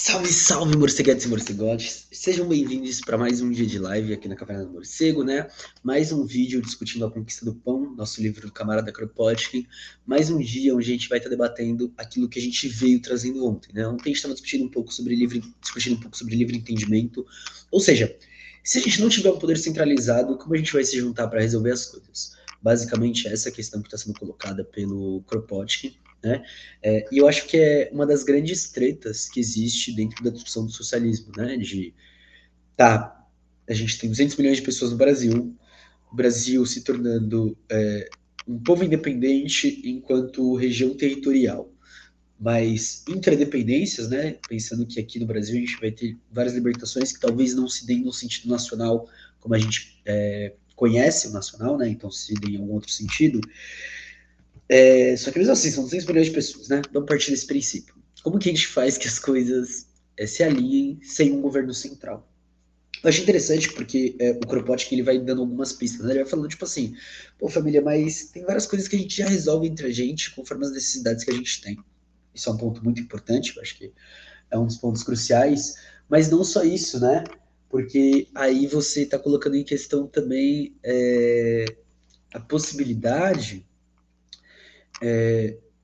Salve, salve, morceguetes e morcegotes! Sejam bem-vindos para mais um dia de live aqui na Caverna do Morcego, né? Mais um vídeo discutindo a conquista do pão, nosso livro do camarada Kropotkin. Mais um dia onde a gente vai estar debatendo aquilo que a gente veio trazendo ontem, né? Ontem a gente estava discutindo um pouco sobre livre entendimento. Ou seja, se a gente não tiver um poder centralizado, como a gente vai se juntar para resolver as coisas? Basicamente, essa é a questão que está sendo colocada pelo Kropotkin, né? E eu acho que é uma das grandes tretas que existe dentro da discussão do socialismo, né? Tá, a gente tem 200 milhões de pessoas no Brasil, o Brasil se tornando um povo independente enquanto região territorial, mas interdependências, né? Pensando que aqui no Brasil a gente vai ter várias libertações que talvez não se deem no sentido nacional como a gente conhece o nacional, né? Então se deem em algum outro sentido. Só que mesmo assim, são 200 milhões de pessoas, né? Vamos partir desse princípio. Como que a gente faz que as coisas se alinhem sem um governo central? Eu acho interessante porque o Kropotkin ele vai dando algumas pistas, né? Ele vai falando tipo assim, pô família, mas tem várias coisas que a gente já resolve entre a gente conforme as necessidades que a gente tem. Isso é um ponto muito importante, eu acho que é um dos pontos cruciais, mas não só isso, né? Porque aí você está colocando em questão também a possibilidade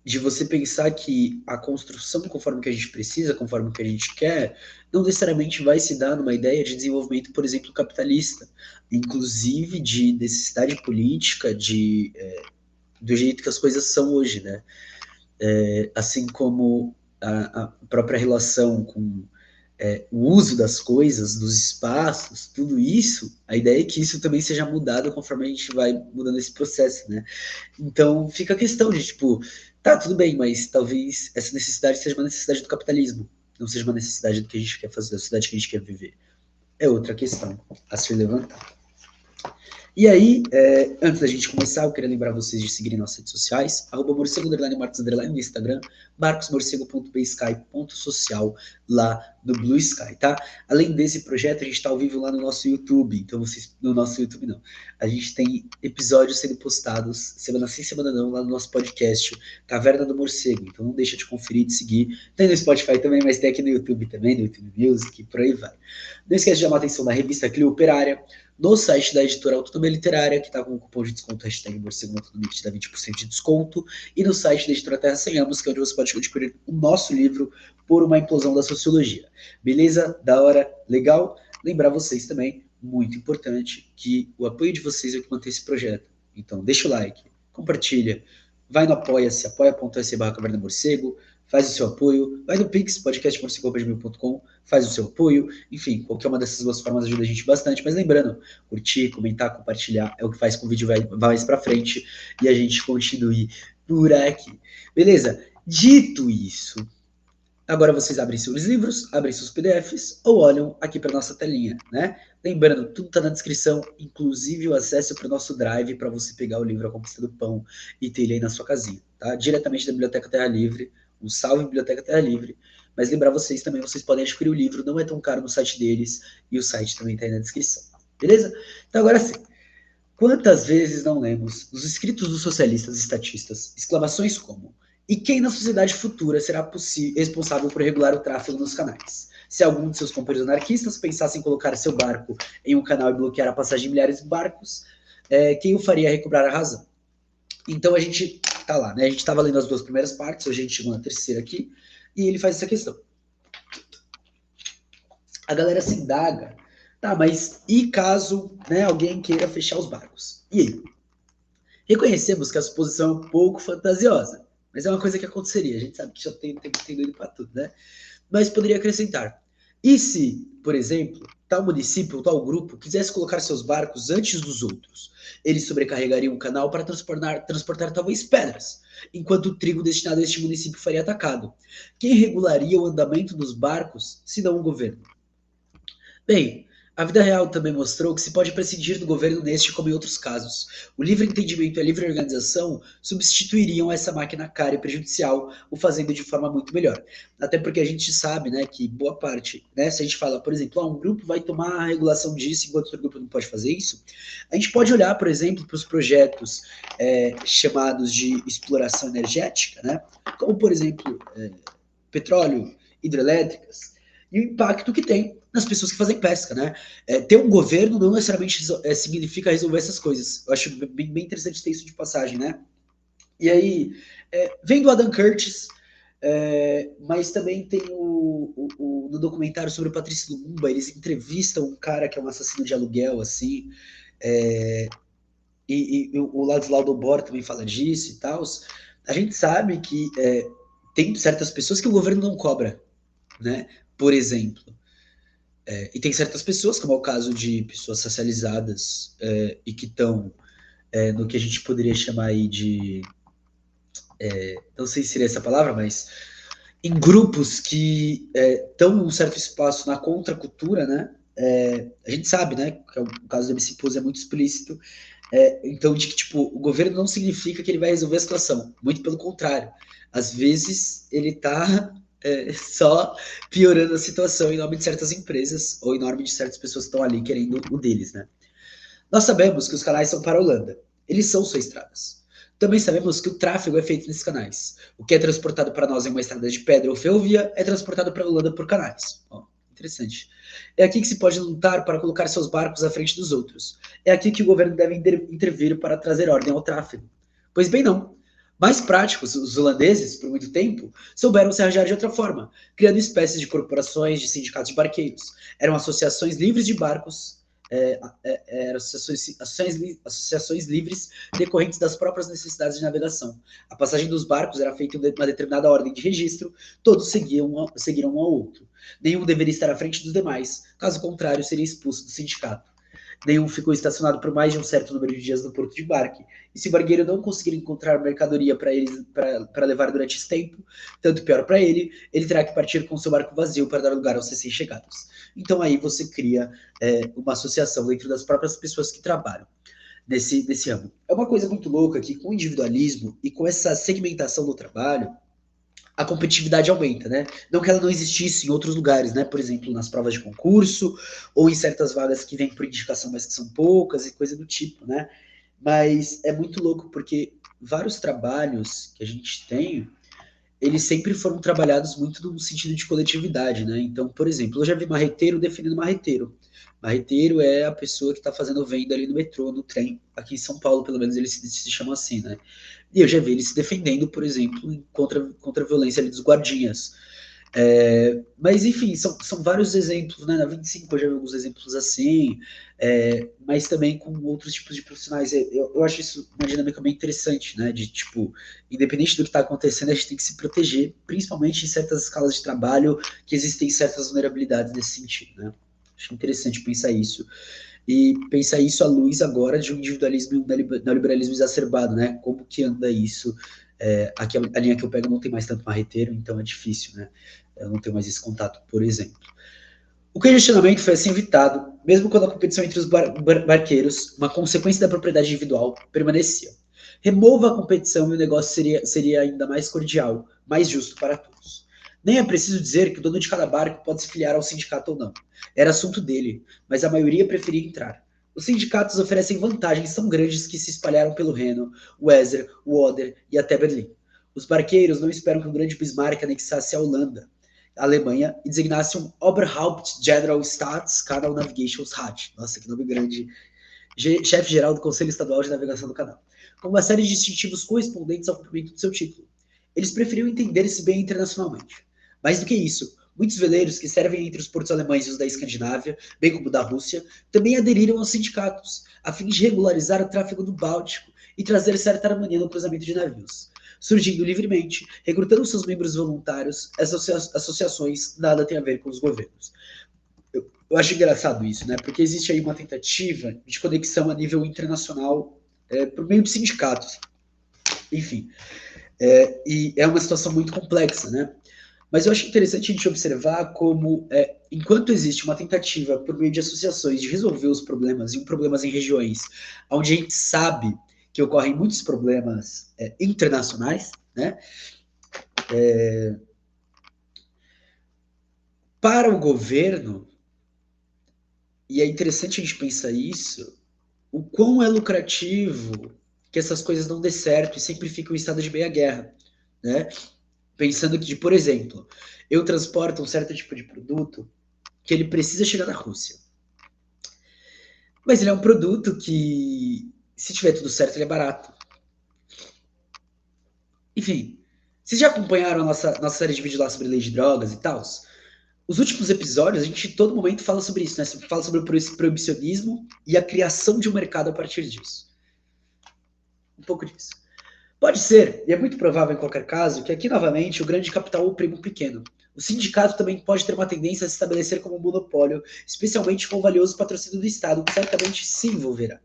de você pensar que a construção conforme que a gente precisa, conforme que a gente quer, não necessariamente vai se dar numa ideia de desenvolvimento, por exemplo, capitalista, inclusive de necessidade política, do jeito que as coisas são hoje, né? Assim como a própria relação com o uso das coisas, dos espaços, tudo isso, a ideia é que isso também seja mudado conforme a gente vai mudando esse processo, né? Então fica a questão de, tipo, tá, tudo bem, mas talvez essa necessidade seja uma necessidade do capitalismo, não seja uma necessidade do que a gente quer fazer, da sociedade que a gente quer viver. É outra questão a ser levantada. E aí, antes da gente começar, eu queria lembrar vocês de seguirem nossas redes sociais, morcego, Marcos, no Instagram, marcosmorcego.bsky.social lá no Blue Sky, tá? Além desse projeto, a gente está ao vivo lá no nosso YouTube, então vocês, no nosso YouTube não, a gente tem episódios sendo postados, semana sim, semana não, lá no nosso podcast, Caverna do Morcego, então não deixa de conferir, de seguir, tem no Spotify também, mas tem aqui no YouTube também, no YouTube Music, por aí vai. Não esquece de chamar a atenção da revista Clio Operária, no site da editora Autonomia Literária, que está com o cupom de desconto hashtag Morcego Autonomia, que te dá 20% de desconto, e no site da editora Terra Sem Amos, que é onde você pode adquirir o nosso livro Por uma Implosão da Sociologia. Beleza? Da hora? Legal? Lembrar vocês também, muito importante, que o apoio de vocês é o que mantém esse projeto. Então, deixa o like, compartilha, vai no apoia-se, apoia.se/Caverna-Morcego, faz o seu apoio, vai no Pix, podcastmorcego.com, faz o seu apoio, enfim, qualquer uma dessas duas formas ajuda a gente bastante, mas lembrando, curtir, comentar, compartilhar é o que faz com que o vídeo vai mais pra frente e a gente continue por aqui. Beleza? Dito isso, agora vocês abrem seus livros, abrem seus PDFs ou olham aqui para nossa telinha, né? Lembrando, tudo está na descrição, inclusive o acesso para o nosso Drive para você pegar o livro A Conquista do Pão e ter ele aí na sua casinha, tá? Diretamente da Biblioteca Terra Livre, um salve Biblioteca Terra Livre. Mas lembrar vocês também, vocês podem adquirir o livro, não é tão caro no site deles e o site também está aí na descrição, beleza? Então agora sim, quantas vezes não lemos nos escritos dos socialistas e estatistas exclamações como: e quem na sociedade futura será responsável por regular o tráfego nos canais? Se algum de seus companheiros anarquistas pensasse em colocar seu barco em um canal e bloquear a passagem de milhares de barcos, quem o faria recobrar a razão? Então a gente tá lá, né? A gente estava lendo as duas primeiras partes, hoje a gente chegou na terceira aqui, e ele faz essa questão. A galera se indaga, tá, mas e caso, né, alguém queira fechar os barcos? E aí? Reconhecemos que a suposição é um pouco fantasiosa, mas é uma coisa que aconteceria. A gente sabe que já tem doido para tudo, né? Mas poderia acrescentar: e se, por exemplo, tal município ou tal grupo quisesse colocar seus barcos antes dos outros? Eles sobrecarregariam o canal para transportar talvez pedras, enquanto o trigo destinado a este município faria atacado. Quem regularia o andamento dos barcos, se não o governo? Bem, a vida real também mostrou que se pode prescindir do governo neste como em outros casos. O livre entendimento e a livre organização substituiriam essa máquina cara e prejudicial, o fazendo de forma muito melhor. Até porque a gente sabe, né, que boa parte, né, se a gente fala, por exemplo, um grupo vai tomar a regulação disso enquanto outro grupo não pode fazer isso, a gente pode olhar, por exemplo, para os projetos chamados de exploração energética, né, como, por exemplo, petróleo, hidrelétricas, e o impacto que tem nas pessoas que fazem pesca, né? Ter um governo não necessariamente significa resolver essas coisas. Eu acho bem interessante ter isso de passagem, né? E aí, vem do Adam Curtis, mas também tem no documentário sobre o Patrício Lumumba, eles entrevistam um cara que é um assassino de aluguel, assim, e o Ladislau Dobor também fala disso e tal. A gente sabe que tem certas pessoas que o governo não cobra, né? Por exemplo. E tem certas pessoas, como é o caso de pessoas socializadas e que estão no que a gente poderia chamar aí de. Não sei se seria essa palavra, mas em grupos que estão num certo espaço na contracultura, né? A gente sabe, né? Que o caso do MC Pose é muito explícito. Então, de que tipo, o governo não significa que ele vai resolver a situação. Muito pelo contrário. Às vezes, ele está só piorando a situação em nome de certas empresas ou em nome de certas pessoas que estão ali querendo o deles, né? Nós sabemos que os canais são para a Holanda. Eles são suas estradas. Também sabemos que o tráfego é feito nesses canais. O que é transportado para nós em uma estrada de pedra ou ferrovia é transportado para a Holanda por canais. Interessante. É aqui que se pode lutar para colocar seus barcos à frente dos outros. É aqui que o governo deve intervir para trazer ordem ao tráfego. Pois bem, não. Mais práticos, os holandeses, por muito tempo, souberam se arranjar de outra forma, criando espécies de corporações, de sindicatos de barqueiros. Eram associações livres de barcos, associações livres decorrentes das próprias necessidades de navegação. A passagem dos barcos era feita em uma determinada ordem de registro, todos seguiram um ao outro. Nenhum deveria estar à frente dos demais, caso contrário, seria expulso do sindicato. Nenhum ficou estacionado por mais de um certo número de dias no porto de embarque. E se o barqueiro não conseguir encontrar mercadoria para levar durante esse tempo, tanto pior para ele, ele terá que partir com seu barco vazio para dar lugar aos recém-chegados. Então aí você cria uma associação dentro das próprias pessoas que trabalham nesse ramo. É uma coisa muito louca que com o individualismo e com essa segmentação do trabalho, a competitividade aumenta, né? Não que ela não existisse em outros lugares, né? Por exemplo, nas provas de concurso ou em certas vagas que vêm por indicação, mas que são poucas e coisa do tipo, né? Mas é muito louco porque vários trabalhos que a gente tem, eles sempre foram trabalhados muito no sentido de coletividade, né? Então, por exemplo, eu já vi marreteiro definindo marreteiro. Marreteiro é a pessoa que está fazendo venda ali no metrô, no trem. Aqui em São Paulo, pelo menos, eles se chamam assim, né? E eu já vi ele se defendendo, por exemplo, contra a violência ali dos guardinhas. Mas, enfim, são vários exemplos, né? Na 25 eu já vi alguns exemplos assim, mas também com outros tipos de profissionais. Eu acho isso uma dinâmica bem interessante, né? De, tipo, independente do que está acontecendo, a gente tem que se proteger, principalmente em certas escalas de trabalho que existem certas vulnerabilidades nesse sentido, né? Acho interessante pensar isso. E pensar isso à luz agora de um individualismo e um neoliberalismo exacerbado, né? Como que anda isso? Aqui a linha que eu pego não tem mais tanto marreteiro, então é difícil, né? Eu não tenho mais esse contato, por exemplo. O congestionamento foi assim evitado, mesmo quando a competição entre os barqueiros, uma consequência da propriedade individual, permanecia. Remova a competição e o negócio seria ainda mais cordial, mais justo para todos. Nem é preciso dizer que o dono de cada barco pode se filiar ao sindicato ou não. Era assunto dele, mas a maioria preferia entrar. Os sindicatos oferecem vantagens tão grandes que se espalharam pelo Reno, o Weser, o Oder e até Berlim. Os barqueiros não esperam que o grande Bismarck anexasse a Holanda, a Alemanha, e designasse um Oberhaupt General Staats Canal Navigationsrat. Nossa, que nome grande. Chefe-geral do Conselho Estadual de Navegação do Canal. Com uma série de distintivos correspondentes ao cumprimento do seu título. Eles preferiam entender-se bem internacionalmente. Mais do que isso, muitos veleiros que servem entre os portos alemães e os da Escandinávia, bem como da Rússia, também aderiram aos sindicatos, a fim de regularizar o tráfego do Báltico e trazer certa harmonia no cruzamento de navios. Surgindo livremente, recrutando seus membros voluntários, essas associações nada têm a ver com os governos. Eu acho engraçado isso, né? Porque existe aí uma tentativa de conexão a nível internacional por meio de sindicatos. Enfim, e é uma situação muito complexa, né? Mas eu acho interessante a gente observar como, enquanto existe uma tentativa por meio de associações de resolver os problemas, e problemas em regiões onde a gente sabe que ocorrem muitos problemas internacionais, né? Para o governo, e é interessante a gente pensar isso, o quão é lucrativo que essas coisas não dê certo e sempre fica o estado de meia guerra, né? pensando que, por exemplo, eu transporto um certo tipo de produto que ele precisa chegar na Rússia. Mas ele é um produto que, se tiver tudo certo, ele é barato. Enfim, vocês já acompanharam a nossa série de vídeos lá sobre lei de drogas e tal? Os últimos episódios, a gente em todo momento fala sobre isso, né? Fala sobre o proibicionismo e a criação de um mercado a partir disso. Um pouco disso. Pode ser, e é muito provável em qualquer caso, que aqui novamente o grande capital oprima o pequeno. O sindicato também pode ter uma tendência a se estabelecer como um monopólio, especialmente com o valioso patrocínio do Estado, que certamente se envolverá.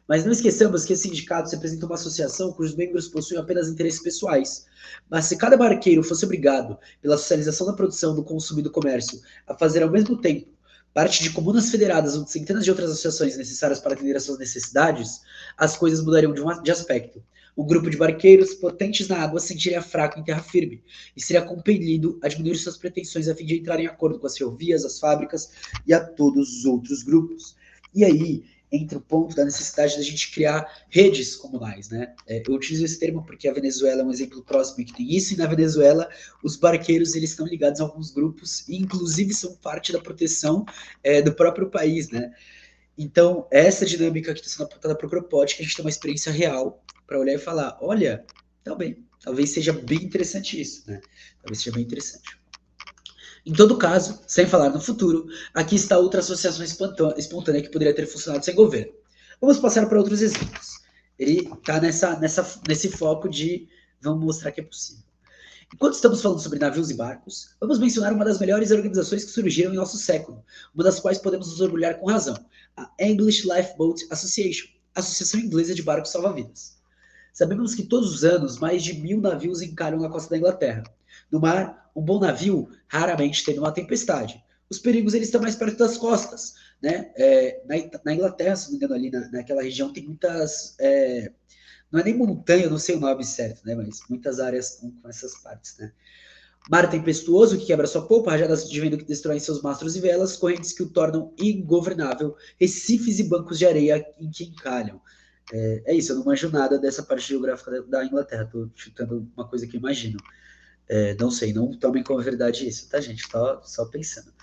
Mas não esqueçamos que esses sindicatos representam uma associação cujos membros possuem apenas interesses pessoais. Mas se cada barqueiro fosse obrigado, pela socialização da produção, do consumo e do comércio, a fazer ao mesmo tempo parte de comunas federadas ou de centenas de outras associações necessárias para atender às suas necessidades, as coisas mudariam de aspecto. Um grupo de barqueiros potentes na água se sentiria fraco em terra firme e seria compelido a diminuir suas pretensões a fim de entrar em acordo com as ferrovias, as fábricas e a todos os outros grupos. E aí entra o ponto da necessidade da gente criar redes comunais, né? Eu utilizo esse termo porque a Venezuela é um exemplo próximo que tem isso, e na Venezuela os barqueiros eles estão ligados a alguns grupos e inclusive são parte da proteção do próprio país, né? Então, essa dinâmica que está sendo apontada para o Cropod, que a gente tem uma experiência real para olhar e falar, olha, talvez seja bem interessante isso, né? Talvez seja bem interessante. Em todo caso, sem falar no futuro, aqui está outra associação espontânea que poderia ter funcionado sem governo. Vamos passar para outros exemplos. Ele está nesse foco de vamos mostrar que é possível. Enquanto estamos falando sobre navios e barcos, vamos mencionar uma das melhores organizações que surgiram em nosso século, uma das quais podemos nos orgulhar com razão, a English Lifeboat Association, Associação Inglesa de Barcos Salva-Vidas. Sabemos que todos os anos mais de 1.000 navios encalham na costa da Inglaterra. No mar, um bom navio raramente tem uma tempestade. Os perigos eles estão mais perto das costas, né? Na Inglaterra, se não me engano, ali naquela região tem muitas, não é nem montanha, não sei o nome certo, né? Mas muitas áreas com essas partes, né? Mar tempestuoso que quebra sua polpa, rajadas de vento que destroem seus mastros e velas, correntes que o tornam ingovernável, recifes e bancos de areia em que encalham. É isso, eu não manjo nada dessa parte geográfica da Inglaterra, tô chutando uma coisa que eu imagino. Não sei, não tomem como verdade isso, tá, gente? Só pensando.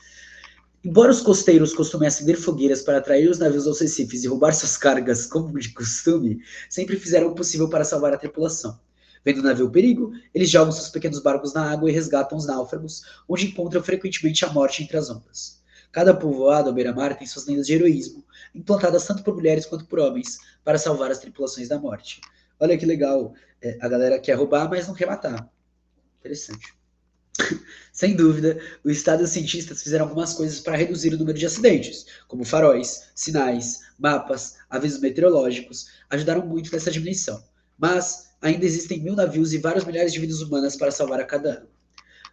Embora os costeiros costumem acender fogueiras para atrair os navios aos recifes e roubar suas cargas, como de costume, sempre fizeram o possível para salvar a tripulação. Vendo o navio perigo, eles jogam seus pequenos barcos na água e resgatam os náufragos, onde encontram frequentemente a morte entre as ondas. Cada povoado à beira-mar tem suas lendas de heroísmo, implantadas tanto por mulheres quanto por homens, para salvar as tripulações da morte. Olha que legal, a galera quer roubar, mas não quer matar. Interessante. Sem dúvida, o Estado e os cientistas fizeram algumas coisas para reduzir o número de acidentes, como faróis, sinais, mapas, avisos meteorológicos, ajudaram muito nessa diminuição. Mas ainda existem 1.000 navios e vários milhares de vidas humanas para salvar a cada ano.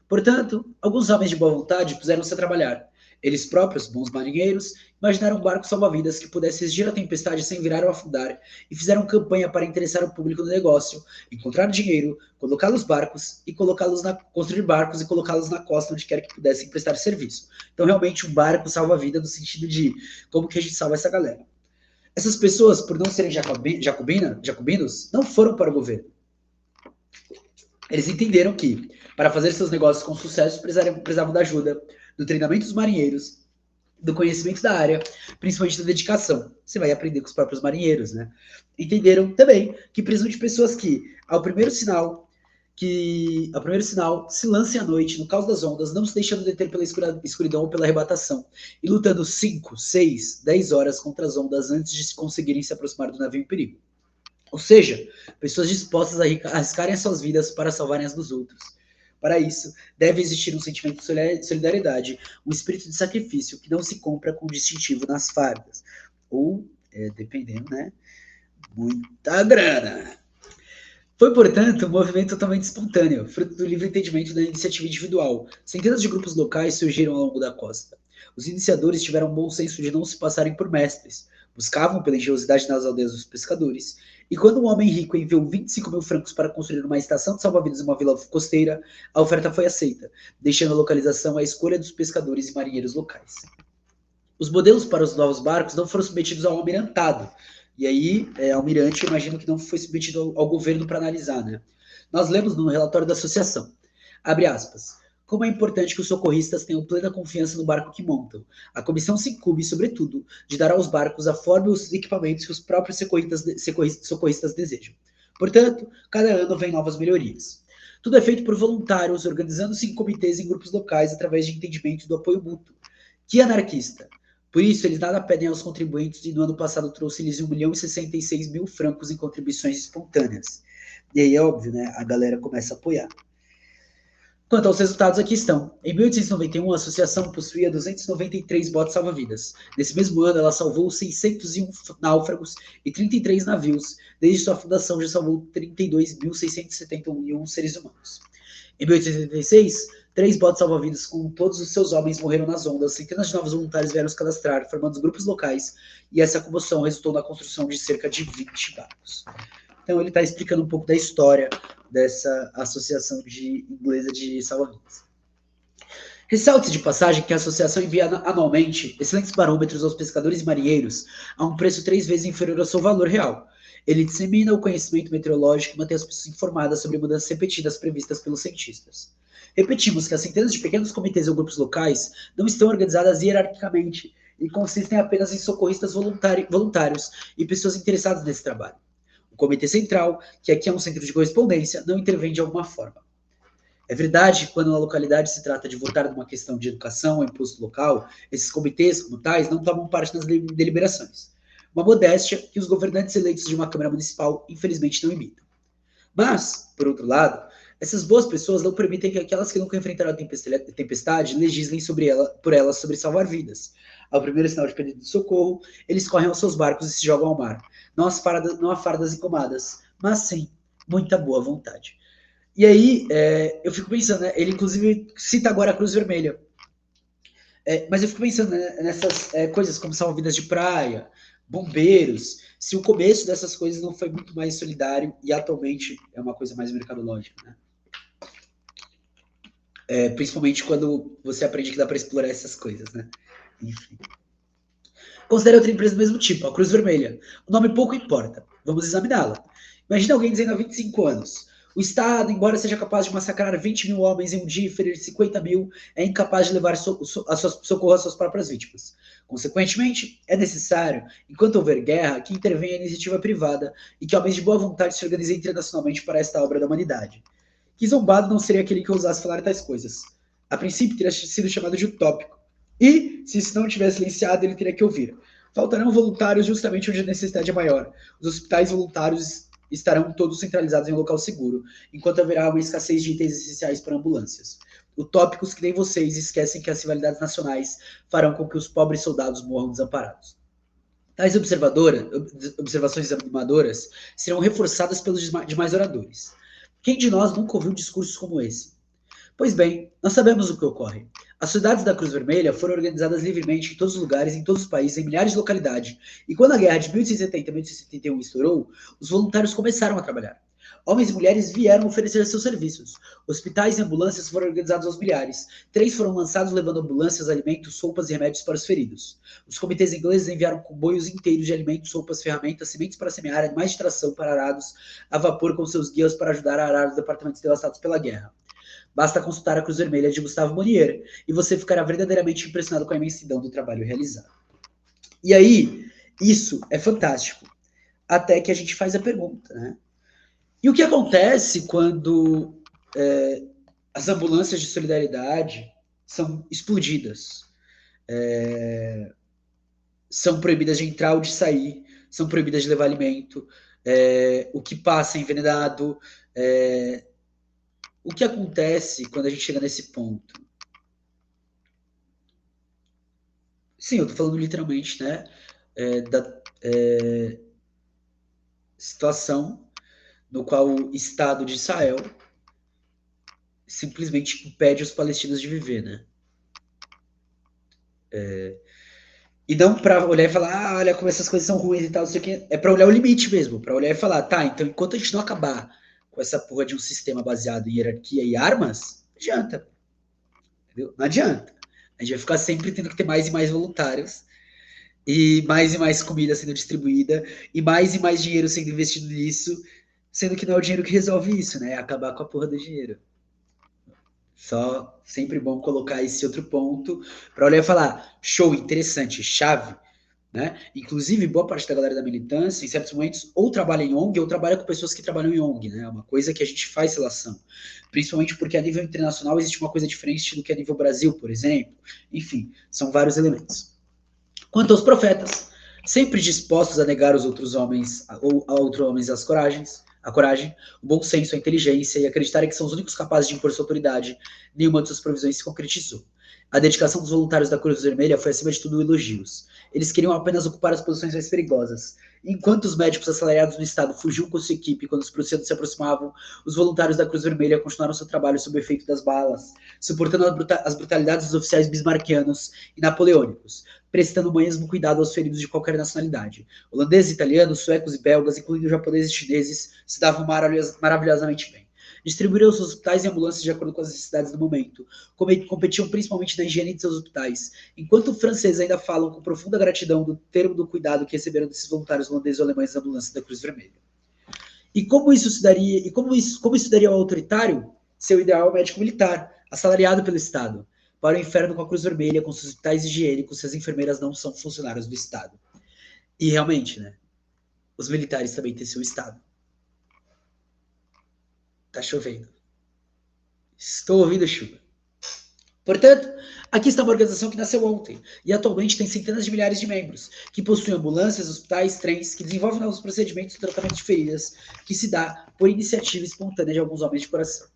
Portanto, alguns homens de boa vontade puseram-se a trabalhar. Eles próprios, bons marinheiros, imaginaram um barco salva-vidas que pudesse resistir à tempestade sem virar ou afundar e fizeram campanha para interessar o público no negócio, encontrar dinheiro, construir barcos e colocá-los na costa onde quer que pudessem prestar serviço. Então, realmente, um barco salva-vida no sentido de como que a gente salva essa galera. Essas pessoas, por não serem jacobinos, não foram para o governo. Eles entenderam que, para fazer seus negócios com sucesso, precisavam da ajuda, do treinamento dos marinheiros, do conhecimento da área, principalmente da dedicação. Você vai aprender com os próprios marinheiros, né? Entenderam também que precisam de pessoas que, ao primeiro sinal, se lancem à noite no caos das ondas, não se deixando deter pela escuridão ou pela arrebatação, e lutando 5, 6, 10 horas contra as ondas antes de conseguirem se aproximar do navio em perigo. Ou seja, pessoas dispostas a arriscarem as suas vidas para salvarem as dos outros. Para isso, deve existir um sentimento de solidariedade, um espírito de sacrifício que não se compra com distintivo nas fardas. Ou, dependendo, né? Muita grana. Foi, portanto, um movimento totalmente espontâneo, fruto do livre entendimento da iniciativa individual. Centenas de grupos locais surgiram ao longo da costa. Os iniciadores tiveram um bom senso de não se passarem por mestres, buscavam pela engenhosidade nas aldeias dos pescadores, e quando um homem rico enviou 25.000 francos para construir uma estação de salva-vidas em uma vila costeira, a oferta foi aceita, deixando a localização à escolha dos pescadores e marinheiros locais. Os modelos para os novos barcos não foram submetidos ao almirantado, e aí, almirante, eu imagino que não foi submetido ao governo para analisar, né? Nós lemos no relatório da associação. Abre aspas. Como é importante que os socorristas tenham plena confiança no barco que montam. A comissão se incumbe, sobretudo, de dar aos barcos a forma e os equipamentos que os próprios socorristas desejam. Portanto, cada ano vem novas melhorias. Tudo é feito por voluntários, organizando-se em comitês e em grupos locais através de entendimento do apoio mútuo. Que anarquista! Por isso, eles nada pedem aos contribuintes e no ano passado trouxe-lhes 1.066.000 francos em contribuições espontâneas. E aí é óbvio, né? A galera começa a apoiar. Quanto aos resultados, aqui estão. Em 1891, a associação possuía 293 botes salva-vidas. Nesse mesmo ano, ela salvou 601 náufragos e 33 navios. Desde sua fundação, já salvou 32.671 seres humanos. Em 1886, 3 botes salva-vidas com todos os seus homens morreram nas ondas. Centenas de novos voluntários vieram se cadastrar, formando grupos locais, e essa comoção resultou na construção de cerca de 20 barcos. Então, ele está explicando um pouco da história dessa associação inglesa de salva-vidas. Ressalte de passagem que a associação envia anualmente excelentes barômetros aos pescadores e marinheiros a um preço 3 vezes inferior ao seu valor real. Ele dissemina o conhecimento meteorológico e mantém as pessoas informadas sobre mudanças repetidas previstas pelos cientistas. Repetimos que as centenas de pequenos comitês ou grupos locais não estão organizadas hierarquicamente e consistem apenas em socorristas voluntários e pessoas interessadas nesse trabalho. O Comitê Central, que aqui é um centro de correspondência, não intervém de alguma forma. É verdade que quando na localidade se trata de votar numa questão de educação ou imposto local, esses comitês, como tais, não tomam parte nas deliberações. Uma modéstia que os governantes eleitos de uma Câmara Municipal, infelizmente, não imitam. Mas, por outro lado, essas boas pessoas não permitem que aquelas que nunca enfrentaram a tempestade legislem por elas sobre salvar vidas. Ao primeiro sinal de pedido de socorro, eles correm aos seus barcos e se jogam ao mar. Não há fardas encomadas, mas sim muita boa vontade. E aí, eu fico pensando, né, ele inclusive cita agora a Cruz Vermelha. Mas eu fico pensando, né, nessas coisas como salva-vidas de praia, bombeiros, se o começo dessas coisas não foi muito mais solidário e atualmente é uma coisa mais mercadológica, né? Principalmente quando você aprende que dá para explorar essas coisas, né? Enfim. Considere outra empresa do mesmo tipo, a Cruz Vermelha. O nome pouco importa. Vamos examiná-la. Imagina alguém dizendo há 25 anos. O Estado, embora seja capaz de massacrar 20 mil homens em um dia e ferir 50 mil, é incapaz de levar socorro às suas próprias vítimas. Consequentemente, é necessário, enquanto houver guerra, que intervenha a iniciativa privada e que homens de boa vontade se organizem internacionalmente para esta obra da humanidade. Que zombado não seria aquele que ousasse falar tais coisas. A princípio, teria sido chamado de utópico. E, se isso não tivesse silenciado, ele teria que ouvir. Faltarão voluntários justamente onde a necessidade é maior. Os hospitais voluntários estarão todos centralizados em um local seguro, enquanto haverá uma escassez de itens essenciais para ambulâncias. Utópicos que nem vocês esquecem que as rivalidades farão com que os pobres soldados morram desamparados. Tais observações animadoras serão reforçadas pelos demais oradores. Quem de nós nunca ouviu discursos como esse? Pois bem, nós sabemos o que ocorre. As sociedades da Cruz Vermelha foram organizadas livremente em todos os lugares, em todos os países, em milhares de localidades. E quando a guerra de 1870 e 1871 estourou, os voluntários começaram a trabalhar. Homens e mulheres vieram oferecer seus serviços. Hospitais e ambulâncias foram organizados aos milhares. 3 foram lançados levando ambulâncias, alimentos, sopas e remédios para os feridos. Os comitês ingleses enviaram comboios inteiros de alimentos, sopas, ferramentas, sementes para semear, animais de tração para arados, a vapor com seus guias para ajudar a arar os departamentos devastados pela guerra. Basta consultar a Cruz Vermelha de Gustavo Monnier e você ficará verdadeiramente impressionado com a imensidão do trabalho realizado. E aí, isso é fantástico. Até que a gente faz a pergunta, né? E o que acontece quando as ambulâncias de solidariedade são explodidas? São proibidas de entrar ou de sair, são proibidas de levar alimento, o que passa é envenenado. O que acontece quando a gente chega nesse ponto? Sim, eu estou falando literalmente, né, da situação no qual o Estado de Israel simplesmente impede os palestinos de viver, né? E não para olhar e falar, olha como essas coisas são ruins e tal, não sei o que. É para olhar o limite mesmo, para olhar e falar, tá, então enquanto a gente não acabar com essa porra de um sistema baseado em hierarquia e armas, não adianta. Entendeu? Não adianta. A gente vai ficar sempre tendo que ter mais e mais voluntários, e mais comida sendo distribuída, e mais dinheiro sendo investido nisso, sendo que não é o dinheiro que resolve isso, né? É acabar com a porra do dinheiro. Só sempre bom colocar esse outro ponto para olhar e falar, show, interessante, chave, né? Inclusive, boa parte da galera da militância, em certos momentos, ou trabalha em ONG ou trabalha com pessoas que trabalham em ONG, né? É uma coisa que a gente faz relação. Principalmente porque a nível internacional existe uma coisa diferente do que a nível Brasil, por exemplo. Enfim, são vários elementos. Quanto aos profetas, sempre dispostos a negar os outros homens, ou a outros homens a coragem, o bom senso, a inteligência e acreditarem que são os únicos capazes de impor sua autoridade, nenhuma de suas provisões se concretizou. A dedicação dos voluntários da Cruz Vermelha foi, acima de tudo, elogios. Eles queriam apenas ocupar as posições mais perigosas. Enquanto os médicos assalariados no estado fugiam com sua equipe quando os prussianos se aproximavam, os voluntários da Cruz Vermelha continuaram seu trabalho sob o efeito das balas, suportando as brutalidades dos oficiais bismarquianos e napoleônicos, prestando o mesmo cuidado aos feridos de qualquer nacionalidade. Holandeses, italianos, suecos e belgas, incluindo japoneses e chineses, se davam maravilhosamente bem. Distribuíram os hospitais e ambulâncias de acordo com as necessidades do momento. Competiam principalmente na higiene de seus hospitais. Enquanto os franceses ainda falam com profunda gratidão do termo do cuidado que receberam desses voluntários holandeses e alemães da ambulância da Cruz Vermelha. E como isso se daria, como isso daria ao autoritário? Seu ideal médico militar, assalariado pelo Estado, para o inferno com a Cruz Vermelha, com seus hospitais higiênicos, se as enfermeiras não são funcionários do Estado. E realmente, né? Os militares também têm seu Estado. Tá chovendo. Estou ouvindo chuva. Portanto, aqui está uma organização que nasceu ontem e atualmente tem centenas de milhares de membros, que possuem ambulâncias, hospitais, trens, que desenvolvem novos procedimentos de tratamento de feridas, que se dá por iniciativa espontânea de alguns homens de coração.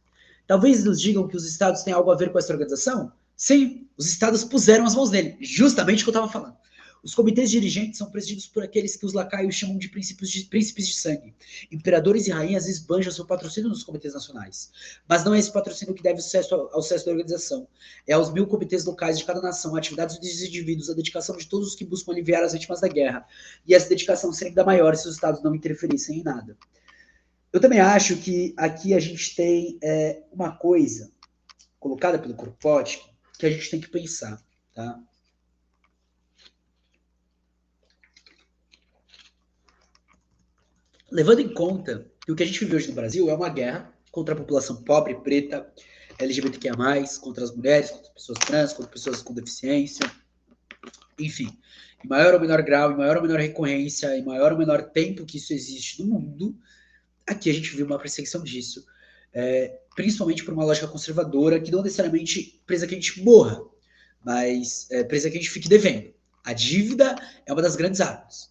Talvez nos digam que os estados têm algo a ver com essa organização? Sim, os estados puseram as mãos nele, justamente o que eu estava falando. Os comitês dirigentes são presididos por aqueles que os lacaios chamam de príncipes de sangue. Imperadores e rainhas esbanjam seu patrocínio nos comitês nacionais. Mas não é esse patrocínio que deve ao sucesso da organização. É aos 1000 comitês locais de cada nação, a atividades dos indivíduos, a dedicação de todos os que buscam aliviar as vítimas da guerra. E essa dedicação seria ainda maior se os estados não interferissem em nada. Eu também acho que aqui a gente tem uma coisa colocada pelo Kropotkin que a gente tem que pensar, tá? Levando em conta que o que a gente vive hoje no Brasil é uma guerra contra a população pobre, preta, LGBTQIA+, contra as mulheres, contra as pessoas trans, contra pessoas com deficiência, enfim, em maior ou menor grau, em maior ou menor recorrência, em maior ou menor tempo que isso existe no mundo, aqui a gente viu uma perseguição disso, principalmente por uma lógica conservadora que não necessariamente presa que a gente morra, mas presa que a gente fique devendo. A dívida é uma das grandes armas.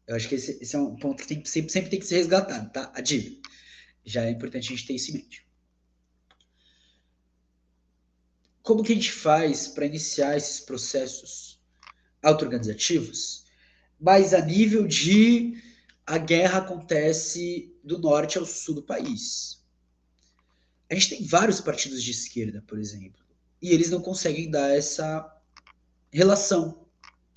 Eu acho que esse é um ponto que sempre tem que ser resgatado, tá? A dívida. Já é importante a gente ter isso em mente. Como que a gente faz para iniciar esses processos auto-organizativos? Mas a nível de a guerra acontece do norte ao sul do país. A gente tem vários partidos de esquerda, por exemplo, e eles não conseguem dar essa relação,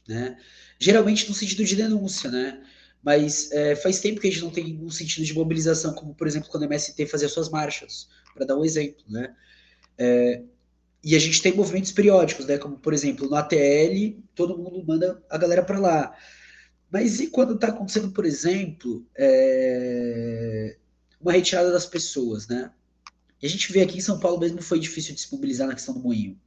né? Geralmente no sentido de denúncia, né? Mas faz tempo que a gente não tem um sentido de mobilização, como, por exemplo, quando a MST fazia suas marchas, para dar um exemplo, né? E a gente tem movimentos periódicos, né? Como, por exemplo, no ATL, todo mundo manda a galera para lá. Mas e quando está acontecendo, por exemplo, uma retirada das pessoas, né? E a gente vê aqui em São Paulo mesmo foi difícil de se mobilizar na questão do moinho.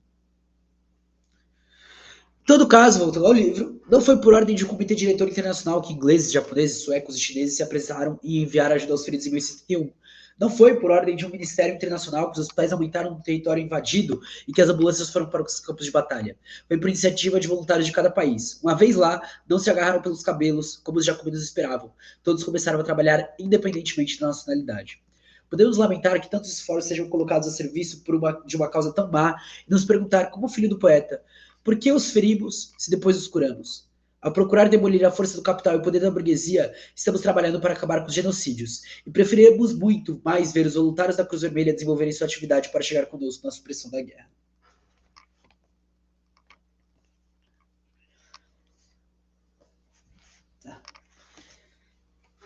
Em todo caso, voltando ao livro, não foi por ordem de um comitê diretor internacional que ingleses, japoneses, suecos e chineses se apresentaram e enviaram ajuda aos feridos em 1971. Não foi por ordem de um ministério internacional que os hospitais aumentaram no território invadido e que as ambulâncias foram para os campos de batalha. Foi por iniciativa de voluntários de cada país. Uma vez lá, não se agarraram pelos cabelos, como os jacobinos esperavam. Todos começaram a trabalhar independentemente da nacionalidade. Podemos lamentar que tantos esforços sejam colocados a serviço de uma causa tão má e nos perguntar, como filho do poeta, por que os ferimos se depois os curamos? Ao procurar demolir a força do capital e o poder da burguesia, estamos trabalhando para acabar com os genocídios. E preferimos muito mais ver os voluntários da Cruz Vermelha desenvolverem sua atividade para chegar conosco na supressão da guerra.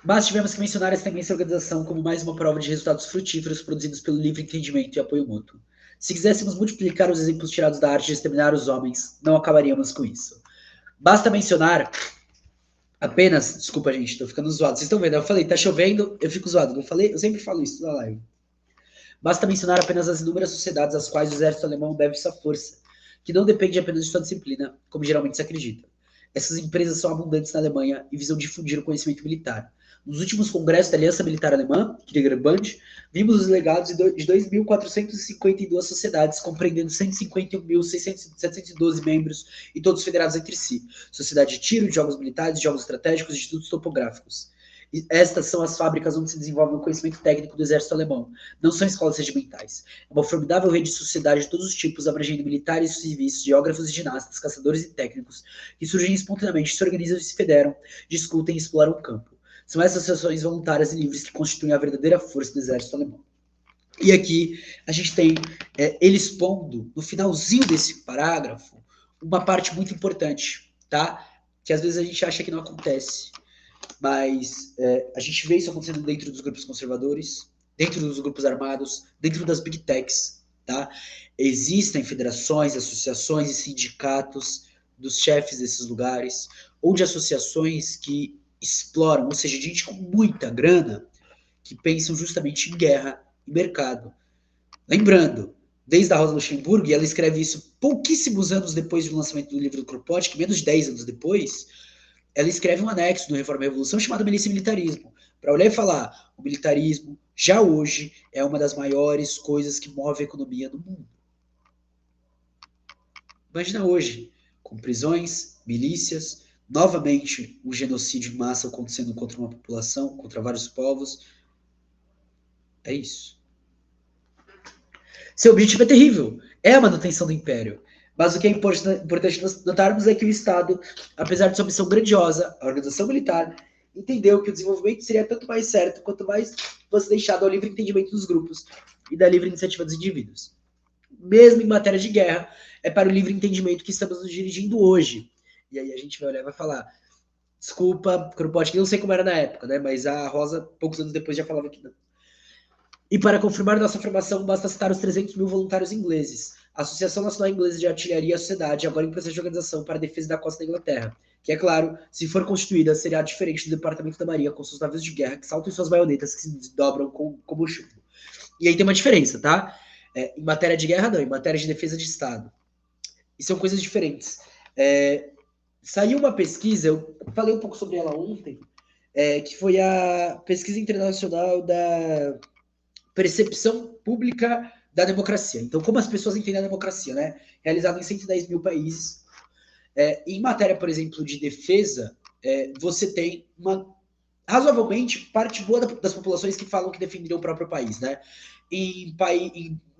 Mas tivemos que mencionar essa imensa organização como mais uma prova de resultados frutíferos produzidos pelo livre entendimento e apoio mútuo. Se quiséssemos multiplicar os exemplos tirados da arte de exterminar os homens, não acabaríamos com isso. Basta mencionar apenas... Desculpa, gente, tô ficando zoado. Vocês estão vendo? Eu falei, tá chovendo, eu fico zoado. Não falei? Eu sempre falo isso na live. Basta mencionar apenas as inúmeras sociedades às quais o exército alemão deve sua força, que não depende apenas de sua disciplina, como geralmente se acredita. Essas empresas são abundantes na Alemanha e visam difundir o conhecimento militar. Nos últimos congressos da Aliança Militar Alemã, Kriegerbund, vimos os legados de 2.452 sociedades, compreendendo 151.712 membros e todos federados entre si. Sociedade de tiro, de jogos militares, de jogos estratégicos e institutos topográficos. E estas são as fábricas onde se desenvolve o conhecimento técnico do exército alemão. Não são escolas regimentais. É uma formidável rede de sociedade de todos os tipos, abrangendo militares, civis, geógrafos e ginastas, caçadores e técnicos, que surgem espontaneamente, se organizam e se federam, discutem e exploram o campo. São essas associações voluntárias e livres que constituem a verdadeira força do exército alemão. E aqui a gente tem ele expondo, no finalzinho desse parágrafo, uma parte muito importante, tá? Que às vezes a gente acha que não acontece. Mas a gente vê isso acontecendo dentro dos grupos conservadores, dentro dos grupos armados, dentro das big techs, tá? Existem federações, associações e sindicatos dos chefes desses lugares, ou de associações que exploram, ou seja, gente com muita grana, que pensam justamente em guerra e mercado. Lembrando, desde a Rosa Luxemburgo, e ela escreve isso pouquíssimos anos depois do lançamento do livro do Kropotkin, menos de 10 anos depois, ela escreve um anexo no Reforma e Revolução chamado Milícia e Militarismo, para olhar e falar, o militarismo, já hoje, é uma das maiores coisas que move a economia no mundo. Imagina hoje, com prisões, milícias, novamente um genocídio em massa acontecendo contra uma população, contra vários povos. É isso. Seu objetivo é terrível, é a manutenção do império. Mas o que é importante notarmos é que o Estado, apesar de sua missão grandiosa, a organização militar, entendeu que o desenvolvimento seria tanto mais certo quanto mais fosse deixado ao livre entendimento dos grupos e da livre iniciativa dos indivíduos. Mesmo em matéria de guerra, é para o livre entendimento que estamos nos dirigindo hoje. E aí a gente vai olhar e vai falar, desculpa, Kropotkin, não sei como era na época, né? Mas a Rosa, poucos anos depois, já falava que não. E para confirmar nossa afirmação, basta citar os 300 mil voluntários ingleses. A Associação Nacional Inglesa de Artilharia e a Sociedade, agora em processo de organização para a defesa da costa da Inglaterra, que, é claro, se for constituída, será diferente do Departamento da Marinha com seus navios de guerra que saltam em suas baionetas que se desdobram como chumbo. E aí tem uma diferença, tá? Em matéria de guerra, não. Em matéria de defesa de Estado. E são coisas diferentes. Saiu uma pesquisa, eu falei um pouco sobre ela ontem, que foi a pesquisa internacional da percepção pública da democracia. Então, como as pessoas entendem a democracia, né? Realizado em 110 mil países. Em matéria, por exemplo, de defesa, você tem uma razoavelmente parte boa das populações que falam que defenderiam o próprio país, né? Em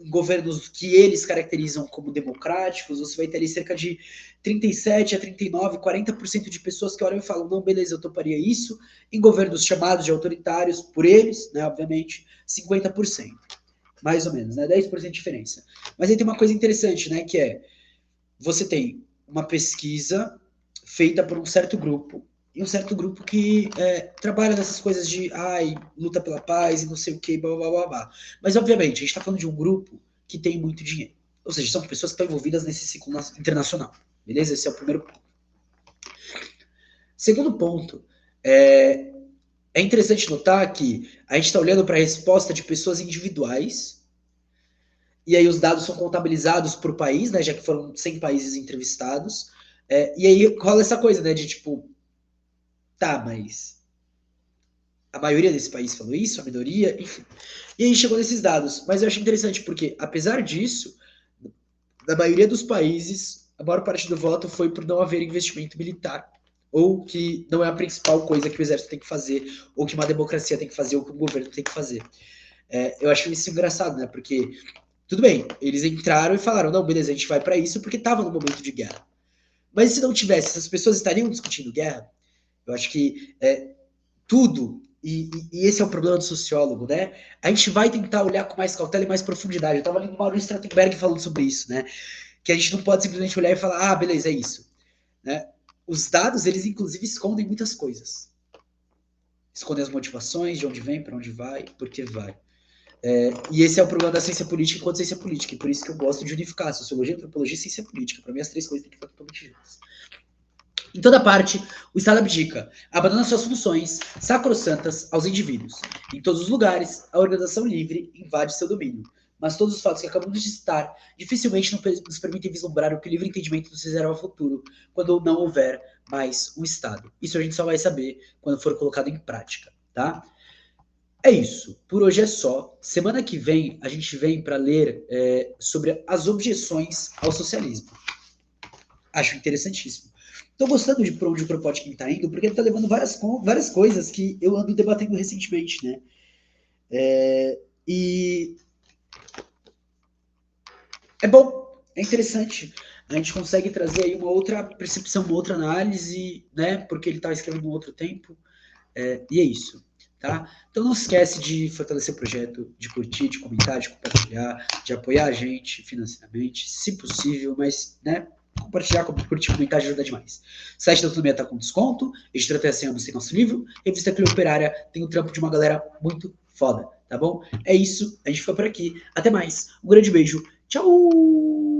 governos que eles caracterizam como democráticos, você vai ter ali cerca de 37 a 39, 40% de pessoas que olham e falam, não, beleza, eu toparia isso. Em governos chamados de autoritários, por eles, né, obviamente, 50%. Mais ou menos, né? 10% de diferença. Mas aí tem uma coisa interessante, né? Que é, você tem uma pesquisa feita por um certo grupo, e um certo grupo que trabalha nessas coisas de luta pela paz e não sei o que, blá, blá, blá, blá. Mas, obviamente, a gente está falando de um grupo que tem muito dinheiro. Ou seja, são pessoas que estão envolvidas nesse ciclo internacional. Beleza? Esse é o primeiro ponto. Segundo ponto, é interessante notar que a gente está olhando para a resposta de pessoas individuais, e aí os dados são contabilizados por país, né, já que foram 100 países entrevistados, e aí rola essa coisa, né, de tipo, tá, mas a maioria desse país falou isso, a minoria, enfim. E aí chegou nesses dados. Mas eu acho interessante porque, apesar disso, na maioria dos países, a maior parte do voto foi por não haver investimento militar. Ou que não é a principal coisa que o exército tem que fazer, ou que uma democracia tem que fazer, ou que um governo tem que fazer. Eu acho isso engraçado, né? Porque, tudo bem, eles entraram e falaram, não, beleza, a gente vai para isso porque estava no momento de guerra. Mas se não tivesse, essas pessoas estariam discutindo guerra? Eu acho que tudo, e esse é o problema do sociólogo, né? A gente vai tentar olhar com mais cautela e mais profundidade. Eu estava lendo o Maurício Strattenberg falando sobre isso, né? Que a gente não pode simplesmente olhar e falar, beleza, é isso. Né? Os dados, eles inclusive escondem muitas coisas. Escondem as motivações, de onde vem, para onde vai, por que vai. E esse é o problema da ciência política enquanto ciência política. E por isso que eu gosto de unificar sociologia, antropologia e ciência política. Para mim, as três coisas têm que estar totalmente juntas. Em toda parte, o Estado abdica, abandona suas funções sacrossantas aos indivíduos. Em todos os lugares, a organização livre invade seu domínio. Mas todos os fatos que acabamos de citar dificilmente nos permitem vislumbrar o que o livre entendimento nos reserva ao futuro, quando não houver mais um Estado. Isso a gente só vai saber quando for colocado em prática, tá? É isso. Por hoje é só. Semana que vem, a gente vem para ler sobre as objeções ao socialismo. Acho interessantíssimo. Tô gostando de por onde o Kropotkin está indo, porque ele está levando várias coisas que eu ando debatendo recentemente, né? E é bom, é interessante. A gente consegue trazer aí uma outra percepção, uma outra análise, né? Porque ele está escrevendo em um outro tempo. E é isso, tá? Então não esquece de fortalecer o projeto, de curtir, de comentar, de compartilhar, de apoiar a gente financeiramente, se possível, mas, né? Compartilhar, curtir, comentar ajuda demais. O site da Autonomia está com desconto, Editora Terceanos tem nosso livro, Revista Clio Operária tem o trampo de uma galera muito foda, tá bom? É isso, a gente fica por aqui. Até mais, um grande beijo, tchau!